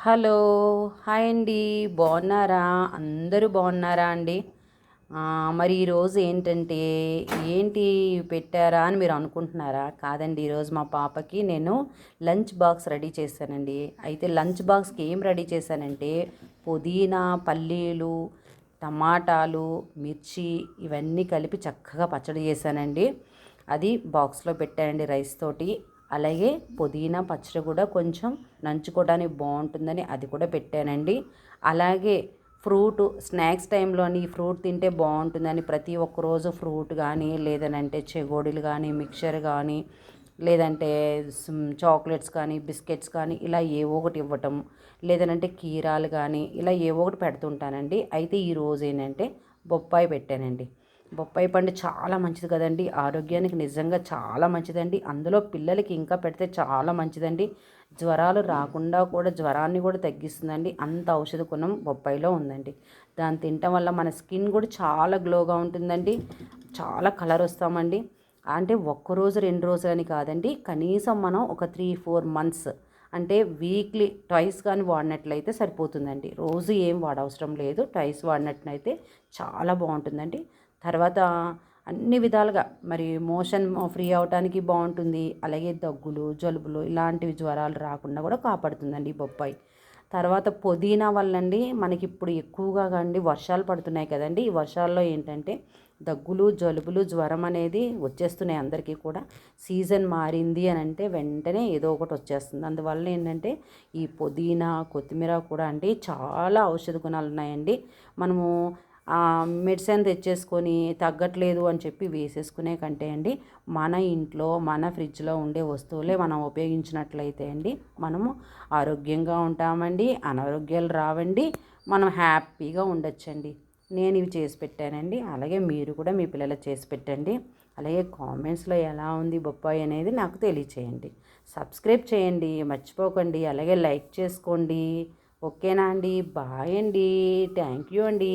Hello. Hi అండి. బాగున్నారా? అందరూ బాగున్నారా అండి? మరి ఈరోజు ఏంటంటే ఏంటి పెట్టారా అని మీరు అనుకుంటున్నారా? కాదండి, ఈరోజు మా పాపకి నేను లంచ్ బాక్స్ రెడీ చేశానండి. అయితే లంచ్ బాక్స్కి ఏం రెడీ చేశానంటే పుదీనా, పల్లీలు, టమాటాలు, మిర్చి ఇవన్నీ కలిపి చక్కగా పచ్చడి చేశానండి. అది బాక్స్లో పెట్టానండి రైస్ తోటి. అలాగే పుదీనా పచ్చడి కూడా కొంచెం నంచుకోవడానికి బాగుంటుందని అది కూడా పెట్టానండి. అలాగే ఫ్రూట్ స్నాక్స్ టైంలోని ఫ్రూట్ తింటే బాగుంటుందని ప్రతి ఒక్క రోజు ఫ్రూట్ కానీ లేదనంటే చెగోడీలు కానీ మిక్చర్ కానీ లేదంటే చాక్లెట్స్ కానీ బిస్కెట్స్ కానీ ఇలా ఏవో ఒకటి ఇవ్వటం, లేదనంటే కీరాలు కానీ ఇలా ఏవో ఒకటి పెడుతుంటానండి. అయితే ఈరోజు ఏంటంటే బొప్పాయి పెట్టానండి. బొప్పాయి పండు చాలా మంచిది కదండి, ఆరోగ్యానికి నిజంగా చాలా మంచిదండి. అందులో పిల్లలకి ఇంకా పెడితే చాలా మంచిదండి. జ్వరాలు రాకుండా కూడా జ్వరాన్ని కూడా తగ్గిస్తుందండి. అంత ఔషధ గుణం బొప్పాయిలో ఉందండి. దాన్ని తినటం వల్ల మన స్కిన్ కూడా చాలా గ్లోగా ఉంటుందండి. చాలా కలర్ వస్తామండి. అంటే ఒక్కరోజు 2 రోజులు అని కాదండి, కనీసం మనం ఒక 3-4 మంత్స్ అంటే వీక్లీ ట్వైస్ కానీ వాడినట్లయితే సరిపోతుందండి. రోజు ఏం వాడవసరం లేదు. ట్వైస్ వాడినట్లయితే చాలా బాగుంటుందండి. తర్వాత అన్ని విధాలుగా మరి మోషన్ ఫ్రీ అవడానికి బాగుంటుంది. అలాగే దగ్గులు జలుబులు ఇలాంటివి జ్వరాలు రాకుండా కూడా కాపాడుతుందండి ఈ బొప్పాయి. తర్వాత పుదీనా వల్లండి మనకి ఇప్పుడు ఎక్కువగా అండి వర్షాలు పడుతున్నాయి కదండి. ఈ వర్షాల్లో ఏంటంటే దగ్గులు జలుబులు జ్వరం అనేది వచ్చేస్తున్నాయి అందరికీ కూడా. సీజన్ మారింది అని అంటే వెంటనే ఏదో ఒకటి వచ్చేస్తుంది. అందువల్ల ఏంటంటే ఈ పుదీనా కొత్తిమీర కూడా అండి చాలా ఔషధ గుణాలు ఉన్నాయండి. మనము మెడిసిన్ తెచ్చేసుకొని తగ్గట్లేదు అని చెప్పి వేసేసుకునే కంటే అండి మన ఇంట్లో మన ఫ్రిడ్జ్లో ఉండే వస్తువులే మనం ఉపయోగించినట్లయితే అండి మనము ఆరోగ్యంగా ఉంటామండి, అనారోగ్యాలు రావండి, మనం హ్యాపీగా ఉండొచ్చండి. నేను ఇవి చేసి పెట్టానండి. అలాగే మీరు కూడా మీ పిల్లలకు చేసి పెట్టండి. అలాగే కామెంట్స్లో ఎలా ఉంది బొప్పాయి అనేది నాకు తెలియచేయండి. సబ్స్క్రైబ్ చేయండి మర్చిపోకండి. అలాగే లైక్ చేసుకోండి. ఓకేనా అండి? బాయ్ అండి. థ్యాంక్ యూ అండి.